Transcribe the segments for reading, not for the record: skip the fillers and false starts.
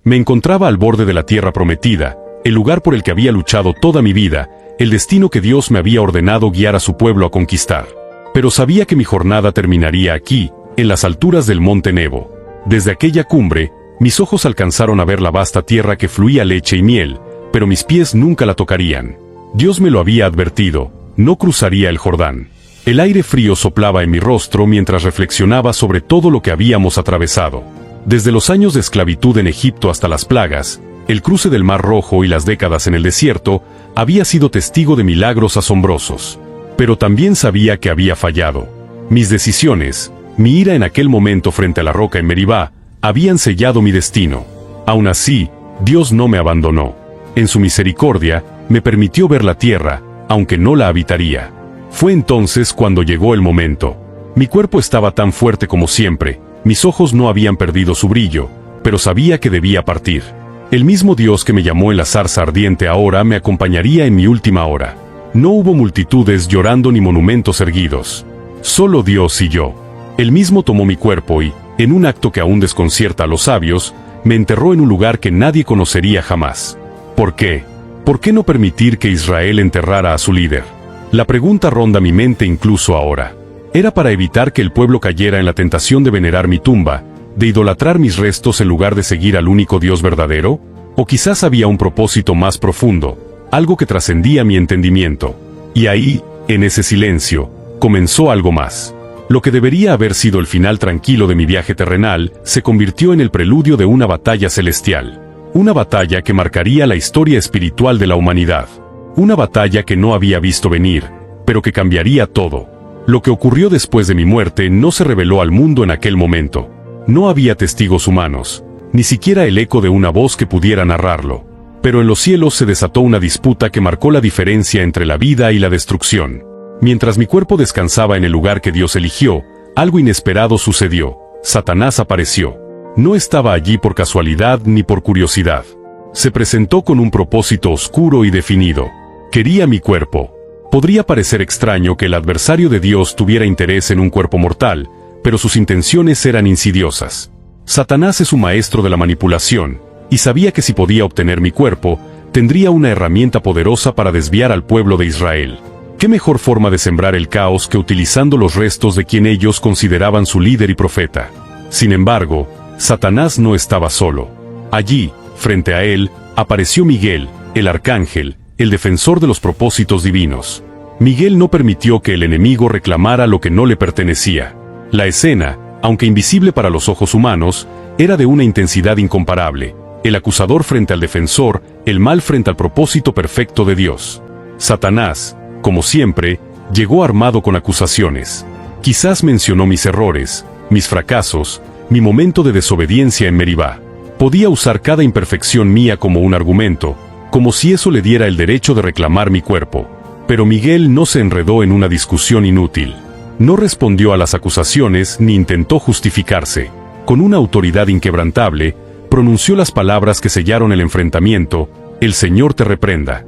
Me encontraba al borde de la tierra prometida, el lugar por el que había luchado toda mi vida, el destino que Dios me había ordenado guiar a su pueblo a conquistar. Pero sabía que mi jornada terminaría aquí, en las alturas del monte Nebo. Desde aquella cumbre, mis ojos alcanzaron a ver la vasta tierra que fluía leche y miel, pero mis pies nunca la tocarían. Dios me lo había advertido, no cruzaría el Jordán. El aire frío soplaba en mi rostro mientras reflexionaba sobre todo lo que habíamos atravesado. Desde los años de esclavitud en Egipto hasta las plagas, el cruce del Mar Rojo y las décadas en el desierto, había sido testigo de milagros asombrosos. Pero también sabía que había fallado. Mis decisiones, mi ira en aquel momento frente a la roca en Meribá, habían sellado mi destino. Aún así, Dios no me abandonó. En su misericordia, me permitió ver la tierra, aunque no la habitaría. Fue entonces cuando llegó el momento. Mi cuerpo estaba tan fuerte como siempre, mis ojos no habían perdido su brillo, pero sabía que debía partir. El mismo Dios que me llamó en la zarza ardiente ahora me acompañaría en mi última hora. No hubo multitudes llorando ni monumentos erguidos. Solo Dios y yo. Él mismo tomó mi cuerpo y, en un acto que aún desconcierta a los sabios, me enterró en un lugar que nadie conocería jamás. ¿Por qué? ¿Por qué no permitir que Israel enterrara a su líder? La pregunta ronda mi mente incluso ahora. ¿Era para evitar que el pueblo cayera en la tentación de venerar mi tumba, de idolatrar mis restos en lugar de seguir al único Dios verdadero? ¿O quizás había un propósito más profundo, algo que trascendía mi entendimiento? Y ahí, en ese silencio, comenzó algo más. Lo que debería haber sido el final tranquilo de mi viaje terrenal, se convirtió en el preludio de una batalla celestial. Una batalla que marcaría la historia espiritual de la humanidad. Una batalla que no había visto venir, pero que cambiaría todo. Lo que ocurrió después de mi muerte no se reveló al mundo en aquel momento. No había testigos humanos, ni siquiera el eco de una voz que pudiera narrarlo. Pero en los cielos se desató una disputa que marcó la diferencia entre la vida y la destrucción. Mientras mi cuerpo descansaba en el lugar que Dios eligió, algo inesperado sucedió. Satanás apareció. No estaba allí por casualidad ni por curiosidad. Se presentó con un propósito oscuro y definido. Quería mi cuerpo. Podría parecer extraño que el adversario de Dios tuviera interés en un cuerpo mortal, pero sus intenciones eran insidiosas. Satanás es un maestro de la manipulación, y sabía que si podía obtener mi cuerpo, tendría una herramienta poderosa para desviar al pueblo de Israel. ¿Qué mejor forma de sembrar el caos que utilizando los restos de quien ellos consideraban su líder y profeta? Sin embargo, Satanás no estaba solo. Allí, frente a él, apareció Miguel, el arcángel, el defensor de los propósitos divinos. Miguel no permitió que el enemigo reclamara lo que no le pertenecía. La escena, aunque invisible para los ojos humanos, era de una intensidad incomparable. El acusador frente al defensor, el mal frente al propósito perfecto de Dios. Satanás, como siempre, llegó armado con acusaciones. Quizás mencionó mis errores, mis fracasos, mi momento de desobediencia en Meribá. Podía usar cada imperfección mía como un argumento, como si eso le diera el derecho de reclamar mi cuerpo. Pero Miguel no se enredó en una discusión inútil. No respondió a las acusaciones ni intentó justificarse. Con una autoridad inquebrantable, pronunció las palabras que sellaron el enfrentamiento: «El Señor te reprenda».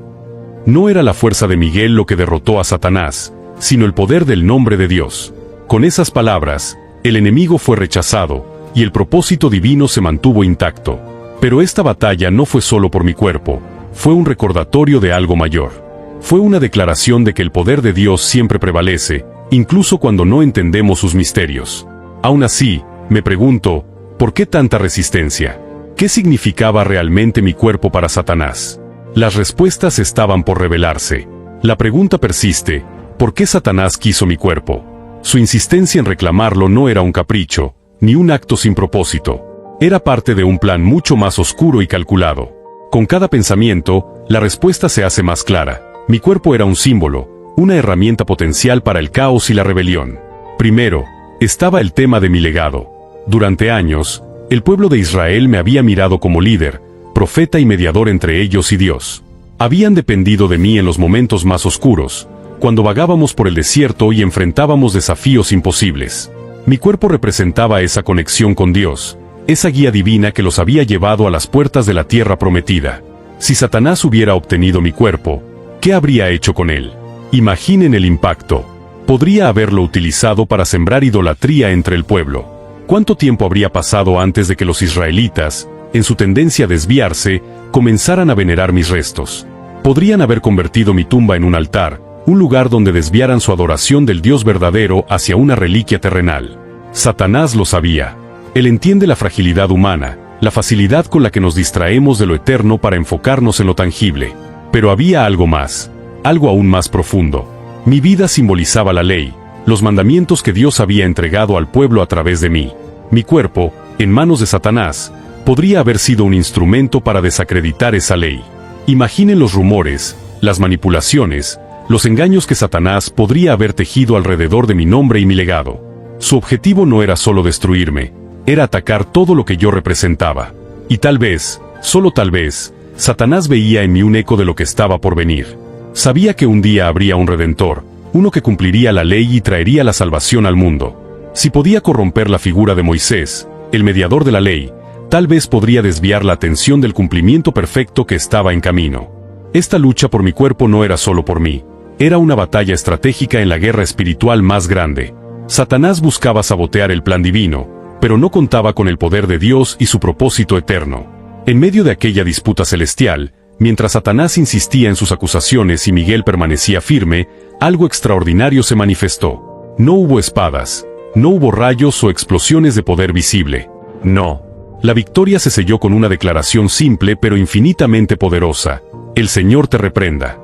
No era la fuerza de Miguel lo que derrotó a Satanás, sino el poder del nombre de Dios. Con esas palabras, el enemigo fue rechazado, y el propósito divino se mantuvo intacto. Pero esta batalla no fue solo por mi cuerpo, fue un recordatorio de algo mayor. Fue una declaración de que el poder de Dios siempre prevalece, incluso cuando no entendemos sus misterios. Aún así, me pregunto, ¿por qué tanta resistencia? ¿Qué significaba realmente mi cuerpo para Satanás? Las respuestas estaban por revelarse. La pregunta persiste: ¿por qué Satanás quiso mi cuerpo? Su insistencia en reclamarlo no era un capricho, ni un acto sin propósito. Era parte de un plan mucho más oscuro y calculado. Con cada pensamiento, la respuesta se hace más clara. Mi cuerpo era un símbolo, una herramienta potencial para el caos y la rebelión. Primero, estaba el tema de mi legado. Durante años, el pueblo de Israel me había mirado como líder, profeta y mediador entre ellos y Dios. Habían dependido de mí en los momentos más oscuros, cuando vagábamos por el desierto y enfrentábamos desafíos imposibles. Mi cuerpo representaba esa conexión con Dios, esa guía divina que los había llevado a las puertas de la tierra prometida. Si Satanás hubiera obtenido mi cuerpo, ¿qué habría hecho con él? Imaginen el impacto. Podría haberlo utilizado para sembrar idolatría entre el pueblo. ¿Cuánto tiempo habría pasado antes de que los israelitas, en su tendencia a desviarse, comenzaran a venerar mis restos. Podrían haber convertido mi tumba en un altar, un lugar donde desviaran su adoración del Dios verdadero hacia una reliquia terrenal. Satanás lo sabía. Él entiende la fragilidad humana, la facilidad con la que nos distraemos de lo eterno para enfocarnos en lo tangible. Pero había algo más, algo aún más profundo. Mi vida simbolizaba la ley, los mandamientos que Dios había entregado al pueblo a través de mí. Mi cuerpo, en manos de Satanás, podría haber sido un instrumento para desacreditar esa ley. Imaginen los rumores, las manipulaciones, los engaños que Satanás podría haber tejido alrededor de mi nombre y mi legado. Su objetivo no era solo destruirme, era atacar todo lo que yo representaba. Y tal vez, solo tal vez, Satanás veía en mí un eco de lo que estaba por venir. Sabía que un día habría un redentor, uno que cumpliría la ley y traería la salvación al mundo. Si podía corromper la figura de Moisés, el mediador de la ley, tal vez podría desviar la atención del cumplimiento perfecto que estaba en camino. Esta lucha por mi cuerpo no era solo por mí, era una batalla estratégica en la guerra espiritual más grande. Satanás buscaba sabotear el plan divino, pero no contaba con el poder de Dios y su propósito eterno. En medio de aquella disputa celestial, mientras Satanás insistía en sus acusaciones y Miguel permanecía firme, algo extraordinario se manifestó. No hubo espadas, no hubo rayos o explosiones de poder visible. No. La victoria se selló con una declaración simple pero infinitamente poderosa: el Señor te reprenda.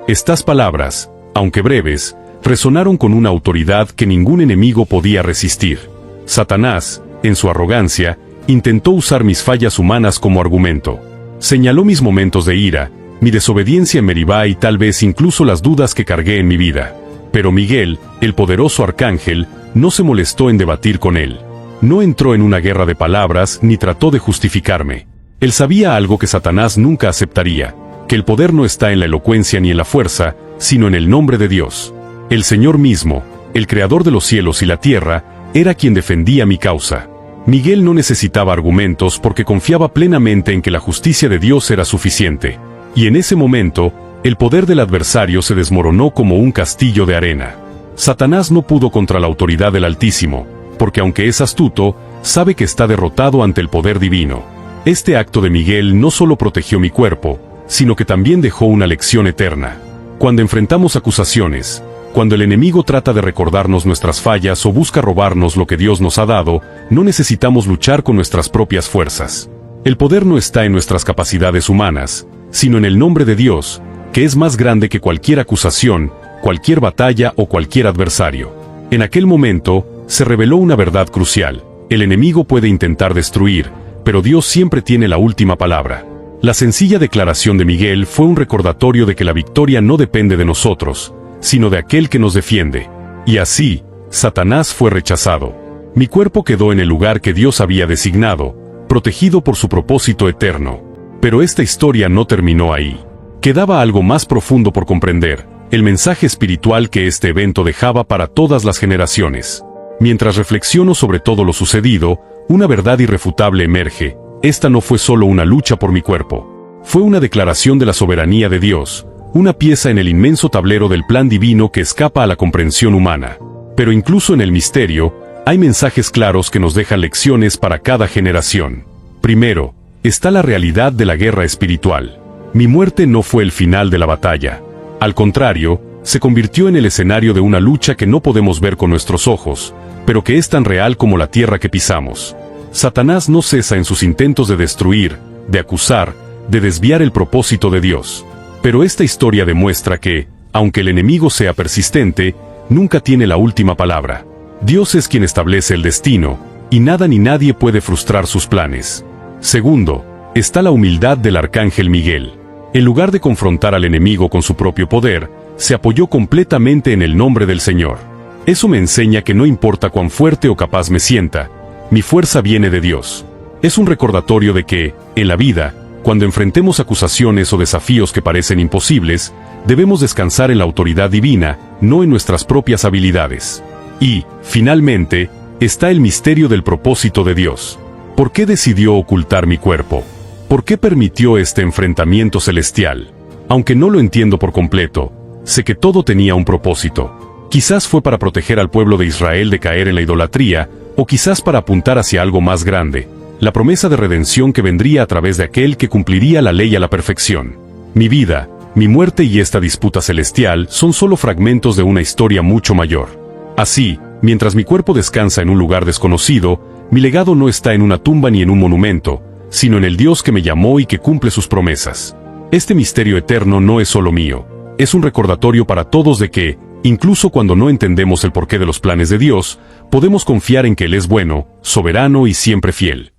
Estas palabras, aunque breves, resonaron con una autoridad que ningún enemigo podía resistir. Satanás, en su arrogancia, intentó usar mis fallas humanas como argumento. Señaló mis momentos de ira, mi desobediencia en Meribá y tal vez incluso las dudas que cargué en mi vida. Pero Miguel, el poderoso arcángel, no se molestó en debatir con él. No entró en una guerra de palabras ni trató de justificarme. Él sabía algo que Satanás nunca aceptaría, que el poder no está en la elocuencia ni en la fuerza, sino en el nombre de Dios. El Señor mismo, el creador de los cielos y la tierra, era quien defendía mi causa. Miguel no necesitaba argumentos porque confiaba plenamente en que la justicia de Dios era suficiente. Y en ese momento, el poder del adversario se desmoronó como un castillo de arena. Satanás no pudo contra la autoridad del Altísimo, porque aunque es astuto, sabe que está derrotado ante el poder divino. Este acto de Miguel no solo protegió mi cuerpo, sino que también dejó una lección eterna. Cuando enfrentamos acusaciones, cuando el enemigo trata de recordarnos nuestras fallas o busca robarnos lo que Dios nos ha dado, no necesitamos luchar con nuestras propias fuerzas. El poder no está en nuestras capacidades humanas, sino en el nombre de Dios, que es más grande que cualquier acusación, cualquier batalla o cualquier adversario. En aquel momento, se reveló una verdad crucial: el enemigo puede intentar destruir, pero Dios siempre tiene la última palabra. La sencilla declaración de Miguel fue un recordatorio de que la victoria no depende de nosotros, sino de aquel que nos defiende. Y así, Satanás fue rechazado. Mi cuerpo quedó en el lugar que Dios había designado, protegido por su propósito eterno. Pero esta historia no terminó ahí. Quedaba algo más profundo por comprender: el mensaje espiritual que este evento dejaba para todas las generaciones. Mientras reflexiono sobre todo lo sucedido, una verdad irrefutable emerge: esta no fue solo una lucha por mi cuerpo. Fue una declaración de la soberanía de Dios, una pieza en el inmenso tablero del plan divino que escapa a la comprensión humana. Pero incluso en el misterio, hay mensajes claros que nos dejan lecciones para cada generación. Primero, está la realidad de la guerra espiritual. Mi muerte no fue el final de la batalla. Al contrario, se convirtió en el escenario de una lucha que no podemos ver con nuestros ojos, pero que es tan real como la tierra que pisamos. Satanás no cesa en sus intentos de destruir, de acusar, de desviar el propósito de Dios. Pero esta historia demuestra que, aunque el enemigo sea persistente, nunca tiene la última palabra. Dios es quien establece el destino, y nada ni nadie puede frustrar sus planes. Segundo, está la humildad del arcángel Miguel. En lugar de confrontar al enemigo con su propio poder, se apoyó completamente en el nombre del Señor. Eso me enseña que no importa cuán fuerte o capaz me sienta, mi fuerza viene de Dios. Es un recordatorio de que, en la vida, cuando enfrentemos acusaciones o desafíos que parecen imposibles, debemos descansar en la autoridad divina, no en nuestras propias habilidades. Y, finalmente, está el misterio del propósito de Dios. ¿Por qué decidió ocultar mi cuerpo? ¿Por qué permitió este enfrentamiento celestial? Aunque no lo entiendo por completo, sé que todo tenía un propósito. Quizás fue para proteger al pueblo de Israel de caer en la idolatría, o quizás para apuntar hacia algo más grande, la promesa de redención que vendría a través de aquel que cumpliría la ley a la perfección. Mi vida, mi muerte y esta disputa celestial son solo fragmentos de una historia mucho mayor. Así, mientras mi cuerpo descansa en un lugar desconocido, mi legado no está en una tumba ni en un monumento, sino en el Dios que me llamó y que cumple sus promesas. Este misterio eterno no es solo mío, es un recordatorio para todos de que, incluso cuando no entendemos el porqué de los planes de Dios, podemos confiar en que Él es bueno, soberano y siempre fiel.